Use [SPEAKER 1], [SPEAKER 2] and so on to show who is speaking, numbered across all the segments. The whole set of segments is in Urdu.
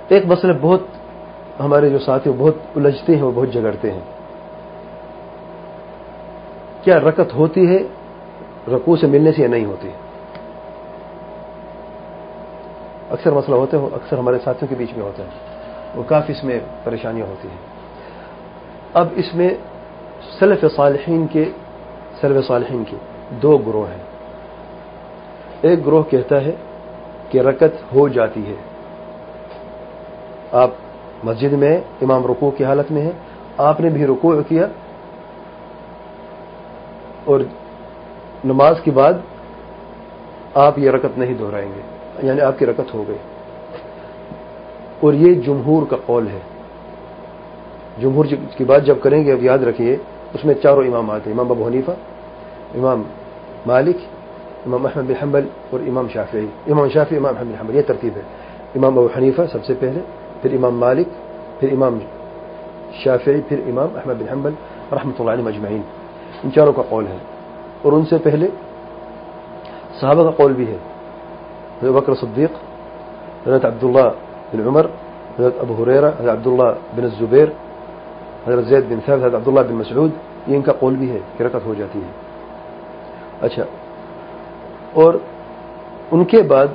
[SPEAKER 1] ایک مسئلہ بہت ہمارے جو ساتھی بہت الجھتے ہیں، وہ بہت جھگڑتے ہیں، کیا رکعت ہوتی ہے رکوع سے ملنے سے یا نہیں ہوتی؟ اکثر مسئلہ ہوتا ہے، اکثر ہمارے ساتھیوں کے بیچ میں ہوتا ہے، وہ کافی اس میں پریشانیاں ہوتی ہیں۔ اب اس میں سلف صالحین کے دو گروہ ہیں۔ ایک گروہ کہتا ہے کہ رکعت ہو جاتی ہے، آپ مسجد میں امام رکوع کی حالت میں ہے، آپ نے بھی رکوع کیا اور نماز کے بعد آپ یہ رکعت نہیں دہرائیں گے، یعنی آپ کی رکعت ہو گئی۔ اور یہ جمہور کا قول ہے۔ جمہور کی بات جب کریں گے، اب یاد رکھیے اس میں چاروں امام آتے ہیں، امام ابو حنیفہ، امام مالک، امام احمد بن حنبل اور امام شافعی۔ امام شافعی، امام احمد بن حنبل، یہ ترتیب ہے۔ امام ابو حنیفہ سب سے پہلے، پھر امام مالک، پھر امام شافعی، پھر امام احمد بن حنبل رحمۃ اللہ علیہم اجمعین۔ ان چاروں کا قول ہے۔ اور ان سے پہلے صحابہ کا قول بھی ہے، حضرت بکر صدیق، حضرت عبداللہ بن عمر، حضرت ابو ہریرہ، حضرت عبداللہ بن الزبیر، حضرت زید بن ثابت، حضرت عبداللہ بن مسعود، یہ ان کا قول بھی ہے کہ رکعت ہو جاتی ہے۔ اچھا، اور ان کے بعد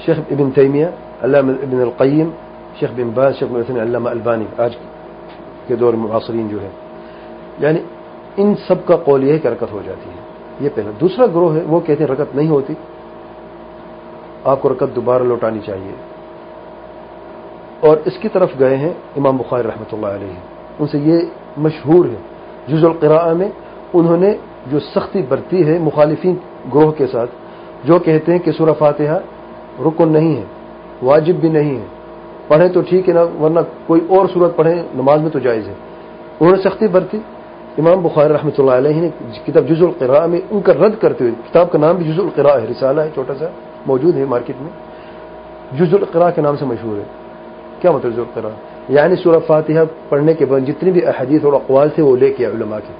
[SPEAKER 1] شیخ ابن تیمیہ، علامہ ابن القیم، شیخ بن باز، شیخ ابن عثیمین، علامہ البانی، آج کے دور معاصرین جو ہے، یعنی ان سب کا قول یہ ہے کہ رکعت ہو جاتی ہے۔ یہ پہلا۔ دوسرا گروہ ہے، وہ کہتے ہیں رکعت نہیں ہوتی، آپ کو رکعت دوبارہ لوٹانی چاہیے، اور اس کی طرف گئے ہیں امام بخاری رحمۃ اللہ علیہ۔ ان سے یہ مشہور ہے، جزء القراءہ میں انہوں نے جو سختی برتی ہے مخالفین گروہ کے ساتھ، جو کہتے ہیں کہ سورہ فاتحہ رکن نہیں ہے، واجب بھی نہیں ہے، پڑھیں تو ٹھیک ہے، ورنہ کوئی اور سورت پڑھیں نماز میں تو جائز ہے۔ انہوں نے سختی برتی۔ امام بخاری رحمۃ اللہ علیہ نے کتاب جزء القراءہ میں ان کا رد کرتے ہوئے، کتاب کا نام بھی جزء القراءہ ہے، رسالہ ہے چھوٹا سا، موجود ہے مارکیٹ میں، جزء القراءہ کے نام سے مشہور ہے۔ کیا مطلب جزء القراءہ؟ یعنی سورہ فاتحہ پڑھنے کے بعد جتنی بھی احادیث اور اقوال تھے وہ لے کے علماء کے،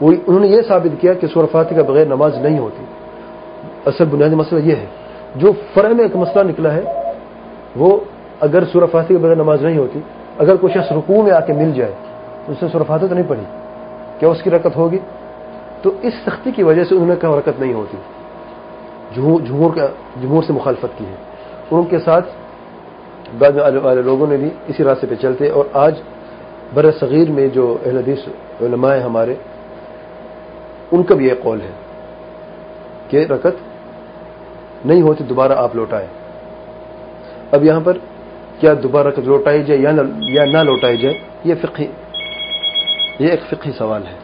[SPEAKER 1] انہوں نے یہ ثابت کیا کہ سورہ فاتحہ کے بغیر نماز نہیں ہوتی۔ اصل بنیادی مسئلہ یہ ہے، جو فرع میں ایک مسئلہ نکلا ہے وہ اگر سورہ فاتحہ کے بغیر نماز نہیں ہوتی، اگر کوئی شخص رکوع میں آ کے مل جائے تو اس نے سورہ فاتحہ تو نہیں پڑھی، کیا اس کی رکعت ہوگی؟ تو اس سختی کی وجہ سے انہوں نے کہا رکعت نہیں ہوتی، جمہور سے مخالفت کی ہے۔ اور ان کے ساتھ بعد والے لوگوں نے بھی اسی راستے پہ چلتے، اور آج بر صغیر میں جو اہل حدیث علماء ہیں ہمارے، ان کا بھی یہ قول ہے کہ رکعت نہیں ہوتی، دوبارہ آپ لوٹائیں۔ اب یہاں پر کیا دوبارہ رکعت لوٹائی جائے یا نہ لوٹائی جائے، یہ ایک فقہی سوال ہے،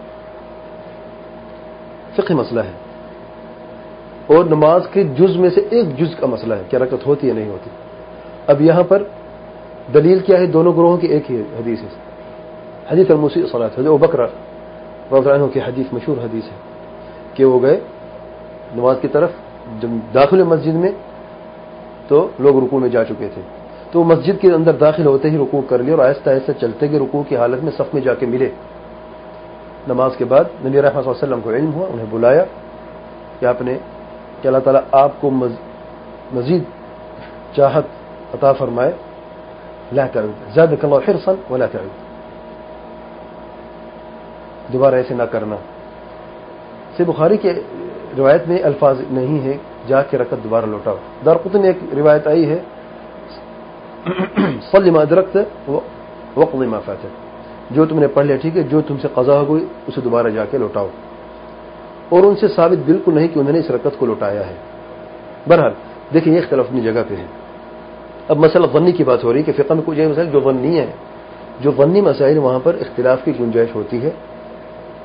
[SPEAKER 1] فقہی مسئلہ ہے، اور نماز کے جز میں سے ایک جز کا مسئلہ ہے، کیا رکعت ہوتی یا نہیں ہوتی۔ اب یہاں پر دلیل کیا ہے؟ دونوں گروہوں کی ایک ہی حدیث ہے، حدیث المسیء صلاۃ، حضرت ابوبکر رضی اللہ عنہ کی حدیث، مشہور حدیث ہے کہ وہ گئے نماز کی طرف، جب داخل مسجد میں تو لوگ رکوع میں جا چکے تھے، تو مسجد کے اندر داخل ہوتے ہی رکوع کر لیا، اور آہستہ آہستہ چلتے گئے، رکوع کی حالت میں صف میں جا کے ملے۔ نماز کے بعد نبی رحمۃ صلی اللہ علیہ وسلم کو علم ہوا، انہیں بلایا کہ اللہ تعالیٰ آپ کو مزید چاہت عطا فرمائے، لا تعود، زادک اللہ حرصا ولا تعود، دوبارہ ایسے نہ کرنا۔ سے بخاری کے روایت میں الفاظ نہیں ہے جا کے رکعت دوبارہ لوٹاؤ۔ دارقطنی میں ایک روایت آئی ہے، صلی ما ادرکت وقضی ما فاتک، جو تم نے پڑھ لیا ٹھیک ہے، جو تم سے قضا ہو گئی اسے دوبارہ جا کے لوٹاؤ۔ اور ان سے ثابت بالکل نہیں کہ انہوں نے اس رکعت کو لوٹایا ہے۔ بہرحال دیکھیں، یہ اختلاف اپنی جگہ پہ ہے۔ اب مسئلہ ظنی کی بات ہو رہی ہے کہ فقہ میں کچھ یہ مسائل جو ظنی ہیں، جو ظنی مسائل وہاں پر اختلاف کی گنجائش ہوتی ہے۔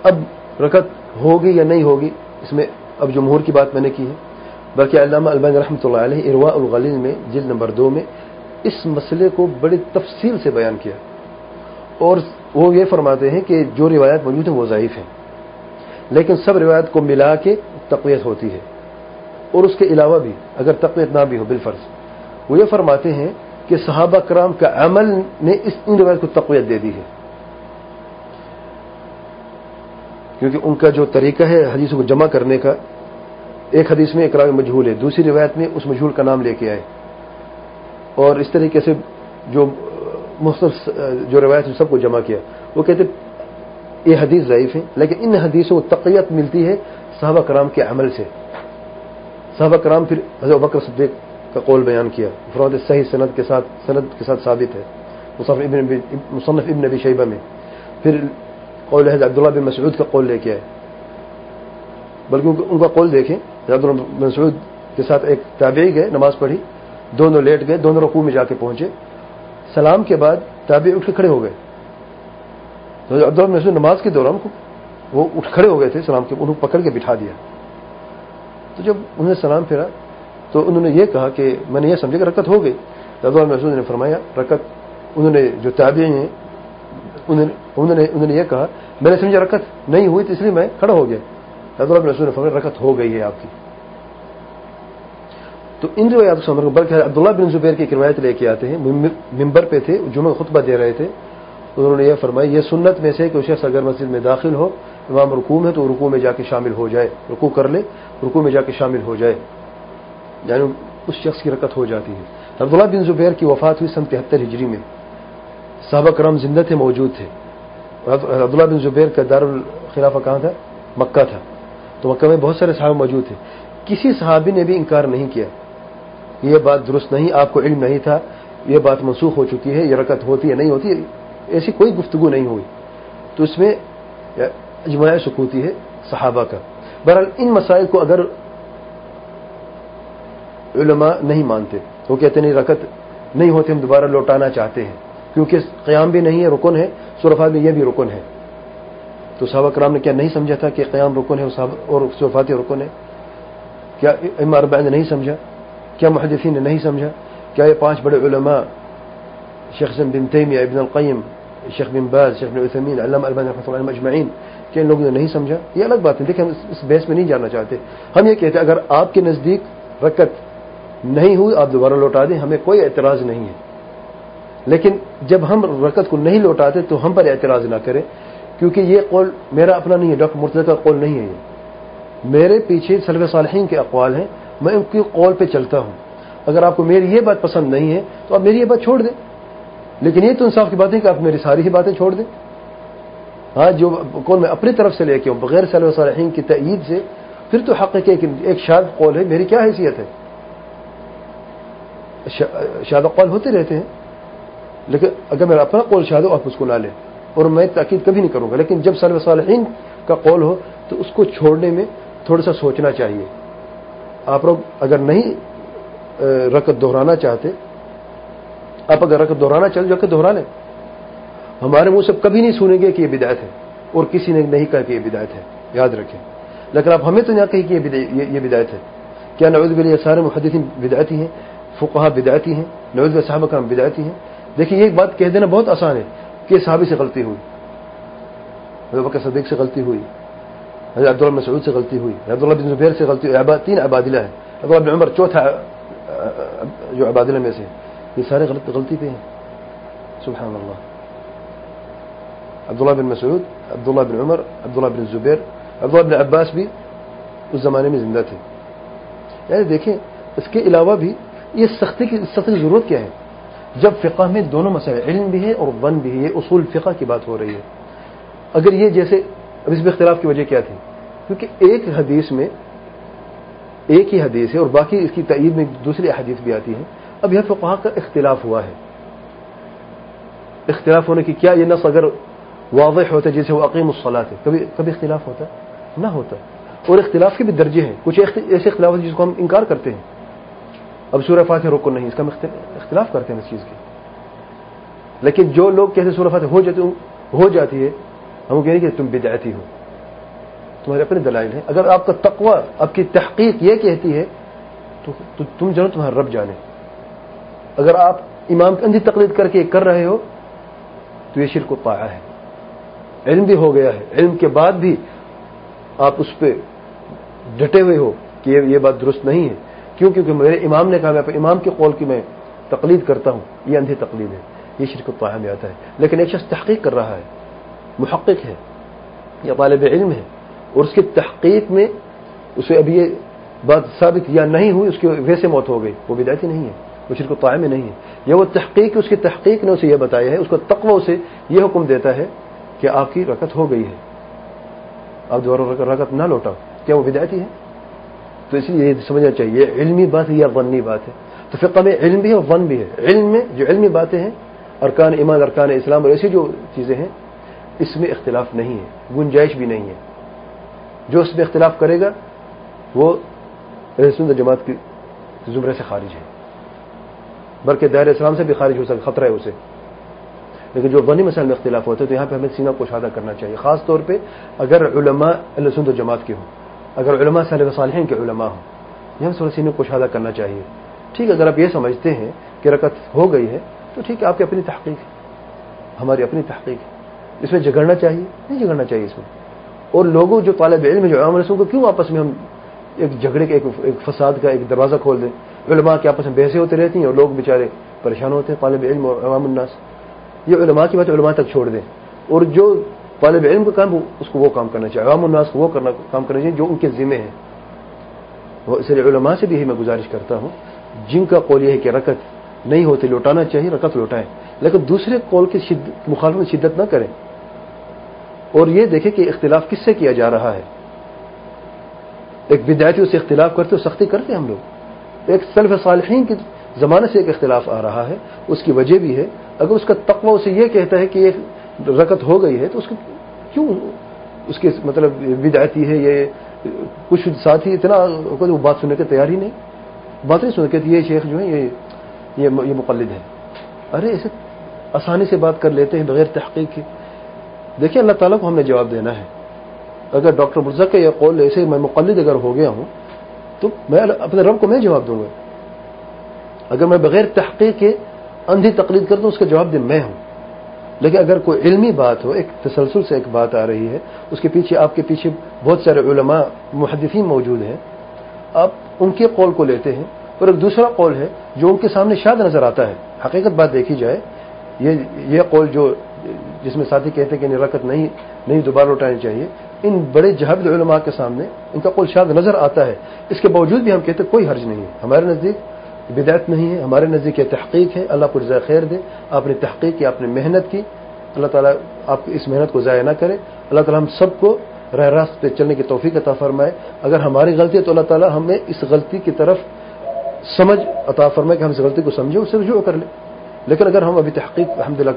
[SPEAKER 1] اب رکعت ہوگی یا نہیں ہوگی، اس میں اب جمہور کی بات میں نے کی ہے، بلکہ علامہ البانی رحمۃ اللہ علیہ ارواء الغلیل میں جلد نمبر 2 میں اس مسئلے کو بڑی تفصیل سے بیان کیا، اور وہ یہ فرماتے ہیں کہ جو روایات موجود ہیں وہ ضعیف ہیں، لیکن سب روایات کو ملا کے تقویت ہوتی ہے، اور اس کے علاوہ بھی اگر تقویت نہ بھی ہو بالفرض، وہ یہ فرماتے ہیں کہ صحابہ کرام کا عمل نے ان روایت کو تقویت دے دی ہے، کیونکہ ان کا جو طریقہ ہے حدیثوں کو جمع کرنے کا، ایک حدیث میں ایک راوی مجہول ہے، دوسری روایت میں اس مجہول کا نام لے کے آئے، اور اس طریقے سے جو مختلف جو روایت سب کو جمع کیا. وہ کہتے یہ حدیث ضعیف ہے، لیکن ان حدیثوں کو تقویت ملتی ہے صحابہ کرام کے عمل سے. صحابہ کرام پھر حضرت ابوبکر صدیق کا قول بیان کیا، فرماتے صحیح سند کے ساتھ ثابت ہے مصنف ابن ابی شیبہ میں. پھر قول حضرت عبداللہ بن مسعود کا قول لے کے آئے، بلکہ ان کا قول دیکھیں. حضرت عبداللہ بن مسعود کے ساتھ ایک تابعی گئے، نماز پڑھی، دونوں لیٹ گئے، دونوں رکوع میں جا کے پہنچے. سلام کے بعد تابعی اٹھ کے کھڑے ہو گئے. تو عبداللہ بن مسعود نماز کے دوران وہ اٹھ کھڑے ہو گئے تھے سلام کے، انہوں پکڑ کے بٹھا دیا. تو جب انہوں نے سلام پھیرا تو انہوں نے یہ کہا کہ میں نے یہ سمجھا کہ رکعت ہو گئی. تو عبداللہ بن مسعود نے فرمایا رکعت، انہوں نے جو تابعی ہیں انہوں نے یہ کہا میں نے سمجھا رکعت نہیں ہوئی تو اس لیے میں کھڑا ہو گیا. عبداللہ بن مسعود نے فرمایا رکعت ہو گئی ہے آپ کی. تو ان روایات کو سمجھ، بلکہ عبداللہ بن زبیر کی ایک روایت لے کے آتے ہیں، ممبر پہ تھے، جمعہ خطبہ دے رہے تھے. انہوں نے یہ فرمایا یہ سنت میں سے کہ شخص اگر مسجد میں داخل ہو، امام رکوع میں، تو رکوع میں جا کے شامل ہو جائے، رکوع کر لے، رکوع میں جا کے شامل ہو جائے، یعنی اس شخص کی رکعت ہو جاتی ہے. عبداللہ بن زبیر کی وفات ہوئی سن 73 ہجری میں. صحابہ کرام زندہ تھے، موجود تھے. عبداللہ بن زبیر کا دارالخلافہ کہاں تھا؟ مکہ تھا. تو مکہ میں بہت سارے صحابہ موجود تھے. کسی صحابی نے بھی انکار نہیں کیا یہ بات درست نہیں، آپ کو علم نہیں تھا، یہ بات منسوخ ہو چکی ہے، یہ رکعت ہوتی ہے نہیں ہوتی، ایسی کوئی گفتگو نہیں ہوئی. تو اس میں اجماع سکوتی ہے صحابہ کا. بہرحال ان مسائل کو اگر علماء نہیں مانتے، وہ کہتے نہیں رکعت نہیں ہوتی، ہم دوبارہ لوٹانا چاہتے ہیں، کیونکہ قیام بھی نہیں ہے، رکن ہے، صرفات میں یہ بھی رکن ہے. تو صحابہ کرام نے کیا نہیں سمجھا تھا کہ قیام رکن ہے اور صرفات رکن ہے؟ کیا ائمہ اربعہ نے نہیں سمجھا؟ کیا محدثین نے نہیں سمجھا؟ کیا یہ 5 بڑے علماء شیخ اسلام بن تیمیہ، ابن القیم، شیخ بن باز، شیخ بن عثیمین، علامہ البانی رحمۃ اللہ علیہم اجمعین، کہ ان لوگوں نے نہیں سمجھا؟ یہ الگ بات ہے. دیکھیں ہم اس بحث میں نہیں جانا چاہتے. ہم یہ کہتے ہیں اگر آپ کے نزدیک رکعت نہیں ہوئی آپ دوبارہ لوٹا دیں، ہمیں کوئی اعتراض نہیں ہے. لیکن جب ہم رکعت کو نہیں لوٹاتے تو ہم پر اعتراض نہ کریں، کیونکہ یہ قول میرا اپنا نہیں ہے، ڈاکٹر مرتضی کا قول نہیں ہے. یہ میرے پیچھے سلف صالحین کے اقوال ہیں، میں ان کی قول پہ چلتا ہوں. اگر آپ کو میری یہ بات پسند نہیں ہے تو آپ میری یہ بات چھوڑ دیں. لیکن یہ تو انصاف کی بات ہے کہ آپ میری ساری ہی باتیں چھوڑ دیں. ہاں جو قول میں اپنی طرف سے لے کے ہوں بغیر سلف صالحین کی تائید سے، پھر تو حق ہے کہ ایک شاذ قول ہے، میری کیا حیثیت ہے؟ شاذ قول ہوتے رہتے ہیں، لیکن اگر میرا اپنا قول شاذ ہو آپ اس کو نہ لیں، اور میں تاکید کبھی نہیں کروں گا. لیکن جب سلف صالحین کا قول ہو تو اس کو چھوڑنے میں تھوڑا سا سوچنا چاہیے. آپ لوگ اگر نہیں رکعت دہرانا چاہتے، آپ اگر رکعت دہرانا چاہتے جو کہ دہرا لیں. ہمارے منہ سے کبھی نہیں سنیں گے کہ یہ بدعت ہے، اور کسی نے نہیں کہا کہ یہ بدعت ہے، یاد رکھیں. لیکن آپ ہمیں تو نہ کہیں کہ یہ بدعت ہے. کیا نعوذ باللہ یہ سارے محدثین بدعتی ہیں، فقہا بدعتی ہیں، نعوذ باللہ صحابہ کرام بدعتی ہیں؟ دیکھیے یہ بات کہہ دینا بہت آسان ہے کہ صحابی سے غلطی ہوئی، حضرت ابوبکر صدیق سے غلطی ہوئی، حضرت عبداللہ بن مسعود سے غلطی ہوئی، عبداللہ بن زبیر سے غلطی ہوئی. 3 عبادلہ ہیں، عبداللہ بن عمر چوتھا جو عبادلہ میں سے، یہ سارے غلطی پہ ہیں. سبحان اللہ. عبداللہ بن مسعود، عبداللہ بن عمر، عبداللہ بن زبیر، عبداللہ بن عباس بھی اس زمانے میں زندہ تھے. یعنی دیکھیں اس کے علاوہ بھی یہ سختی کی ضرورت کیا ہے جب فقہ میں دونوں مسائل علم بھی ہے اور ظن بھی ہے. یہ اصول فقہ کی بات ہو رہی ہے. اگر یہ جیسے اب اس میں اختلاف کی وجہ کیا تھی؟ کیونکہ ایک حدیث میں ایک ہی حدیث ہے اور باقی اس کی تائید میں دوسری حدیث بھی آتی ہے. اب یہ فقہا کا اختلاف ہوا ہے. اختلاف ہونے کی کیا یہ نص اگر واضح ہوتا جیسے وہ اقیم الصلاۃ ہے، کبھی اختلاف ہوتا نہ ہوتا. اور اختلاف کے بھی درجے ہیں. کچھ ایسے اختلاف ہیں جس کو ہم انکار کرتے ہیں. اب سورہ فاتحہ رکن نہیں، اس کا ہم اختلاف کرتے ہیں اس چیز کی. لیکن جو لوگ کہتے ہیں سورہ فاتحہ ہو جاتی ہے، ہم کہیں کہ تم بدعتی ہو، تمہارے اپنے دلائل ہیں. اگر آپ کا تقوی، آپ کی تحقیق یہ کہتی ہے تو تم جانو تمہارا رب جانے. اگر آپ امام کی اندھی تقلید کر کے کر رہے ہو تو یہ شرک و طاعہ ہے. علم بھی ہو گیا ہے، علم کے بعد بھی آپ اس پہ ڈٹے ہوئے ہو کہ یہ بات درست نہیں ہے. کیوں؟ کیونکہ میرے امام نے کہا، میں اپنے امام کے قول کی میں تقلید کرتا ہوں، یہ اندھی تقلید ہے، یہ شرک و طاعہ میں آتا ہے. لیکن ایک شخص تحقیق کر رہا ہے، محقق ہے یا طالب علم ہے، اور اس کی تحقیق میں اسے ابھی یہ بات ثابت یا نہیں ہوئی، اس کی ویسے موت ہو گئی، وہ بدعتی نہیں ہے. وہ شرک طاعہ میں نہیں ہے. یا وہ تحقیق، اس کی تحقیق نے اسے یہ بتایا ہے، اس کو تقوی اسے یہ حکم دیتا ہے کہ آپ کی رکعت ہو گئی ہے، آپ دوبارہ رکعت نہ لوٹاؤ. کیا وہ بدعتی ہے؟ تو اس لیے یہ سمجھنا چاہیے علمی بات ہے یا ظنی بات ہے. تو فقہ میں علم بھی ہے اور ظن بھی ہے. علم میں جو علمی باتیں ہیں، ارکان ایمان، ارکان اسلام اور ایسی جو چیزیں ہیں، اس میں اختلاف نہیں ہے، گنجائش بھی نہیں ہے. جو اس میں اختلاف کرے گا وہ اہل سنت جماعت کی زمرے سے خارج ہے، بلکہ دائرہ اسلام سے بھی خارج ہو سکتا، خطرہ ہے اسے. لیکن جو ظنی مسائل میں اختلاف ہوتا ہے تو یہاں پہ ہمیں سینہ کشادہ کرنا چاہیے، خاص طور پہ اگر علماء اہل سنت جماعت کے ہوں، اگر علماء سلف صالحین کے علماء ہوں، یہاں تھوڑا سینہ کشادہ کرنا چاہیے. ٹھیک ہے، اگر آپ یہ سمجھتے ہیں کہ رکعت ہو گئی ہے تو ٹھیک ہے، آپ کی اپنی تحقیق ہے، ہماری اپنی تحقیق ہے. اس میں جھگڑنا چاہیے نہیں جھگڑنا چاہیے اس میں. اور لوگوں جو طالب علم جو عوام رسول کو کیوں آپس میں ہم ایک جھگڑے کے ایک فساد کا ایک دروازہ کھول دیں؟ علماء کے آپس میں بحثیں ہوتی رہتی ہیں اور لوگ بیچارے پریشان ہوتے ہیں، طالب علم اور عوام الناس. یہ علماء کی بات علماء تک چھوڑ دیں، اور جو طالب علم کا کام اس کو وہ کام کرنا چاہیے، عوام الناس کو وہ کام کرنا چاہیے جو ان کے ذمہ ہے. اس لیے علماء سے بھی میں گزارش کرتا ہوں جن کا قول یہ ہے کہ رکعت نہیں ہوتی لوٹانا چاہیے، رکعت لوٹائیں، لیکن دوسرے قول کی مخالفت میں شدت نہ کریں. اور یہ دیکھیں کہ اختلاف کس سے کیا جا رہا ہے. ایک بدعتی اس سے اختلاف کرتے اور سختی کرتے ہم لوگ. ایک سلف صالحین کے زمانے سے ایک اختلاف آ رہا ہے، اس کی وجہ بھی ہے. اگر اس کا تقوی اسے یہ کہتا ہے کہ یہ رکعت ہو گئی ہے تو اس کو کیوں اس کے مطلب بدعتی ہے. یہ کچھ ساتھی اتنا وہ بات سننے کے تیار ہی نہیں، بات نہیں سن کے یہ شیخ جو ہے یہ مقلد ہے. ارے ایسے آسانی سے بات کر لیتے ہیں بغیر تحقیق کے. دیکھیں اللہ تعالیٰ کو ہم نے جواب دینا ہے. اگر ڈاکٹر مرزا کا یہ قول ایسے میں مقلد اگر ہو گیا ہوں تو میں اپنے رب کو میں جواب دوں گا. اگر میں بغیر تحقیق کے اندھی تقلید کرتا ہوں اس کا جواب دے میں ہوں. لیکن اگر کوئی علمی بات ہو، ایک تسلسل سے ایک بات آ رہی ہے، اس کے پیچھے آپ کے پیچھے بہت سارے علماء محدثین موجود ہیں، آپ ان کے قول کو لیتے ہیں. اور ایک دوسرا قول ہے جو ان کے سامنے شاذ نظر آتا ہے. حقیقت بات دیکھی جائے یہ قول جو جس میں ساتھی کہتے ہیں کہ رکعت نہیں دوبارہ لوٹانی چاہیے، ان بڑے جہابذ علماء کے سامنے ان کا قول شاذ نظر آتا ہے. اس کے باوجود بھی ہم کہتے ہیں کوئی حرج نہیں ہے. ہمارے نزدیک بدعت نہیں ہے، ہمارے نزدیک یہ تحقیق ہے. اللہ کو جزائے خیر دے، آپ نے تحقیق کی، آپ نے محنت کی، اللہ تعالیٰ آپ کی اس محنت کو ضائع نہ کرے. اللہ تعالیٰ ہم سب کو راہ راست پہ چلنے کی توفیق عطا فرمائے. اگر ہماری غلطی ہے تو اللہ تعالیٰ ہمیں اس غلطی کی طرف سمجھ عطا فرمائے کہ ہم اس غلطی کو سمجھیں، اس سے رجوع کر لیں. لیکن اگر ہم ابھی تحقیق الحمدللہ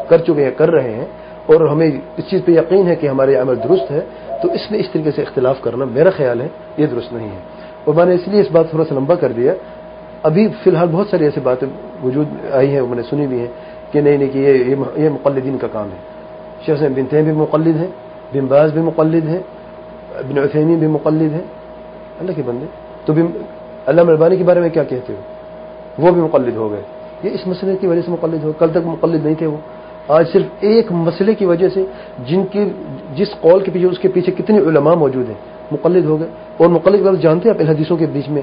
[SPEAKER 1] کر چکے ہیں، کر رہے ہیں، اور ہمیں اس چیز پہ یقین ہے کہ ہمارے عمل درست ہے، تو اس میں اس طریقے سے اختلاف کرنا میرا خیال ہے یہ درست نہیں ہے. اور میں نے اس لیے اس بات تھوڑا سا لمبا کر دیا. ابھی فی الحال بہت ساری ایسی باتیں وجود آئی ہیں، میں نے سنی بھی ہیں کہ نہیں کہ یہ مقلدین کا کام ہے. شیخ حسین بن تیمیہ بھی مقلد ہیں، بن باز بھی مقلد ہیں، ابن عثیمین بھی مقلد ہیں. اللہ کے بندے، تو علامہ البانی کے بارے میں کیا کہتے ہو؟ وہ بھی مقلد ہو گئے. یہ اس مسئلے کی وجہ سے مقلد ہو، کل تک مقلد نہیں تھے وہ. آج صرف ایک مسئلے کی وجہ سے جس قول کے پیچھے اس کے پیچھے کتنے علماء موجود ہیں مقلد ہو گئے. اور مقلد کا لفظ جانتے ہیں آپ حدیثوں کے بیچ میں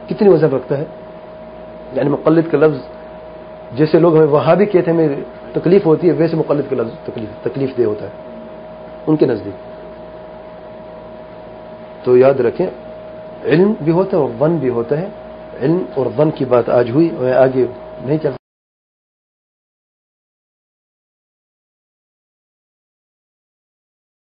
[SPEAKER 1] کتنی وزن رکھتا ہے؟ یعنی مقلد کا لفظ جیسے لوگ ہمیں وہابی کہتے ہیں ہمیں تکلیف ہوتی ہے، ویسے مقلد کا لفظ تکلیف دہ ہوتا ہے ان کے نزدیک. تو یاد رکھیں علم بھی ہوتا ہے اور ظن بھی ہوتا ہے. علم اور ظن کی بات آج ہوئی، میں آگے نہیں چل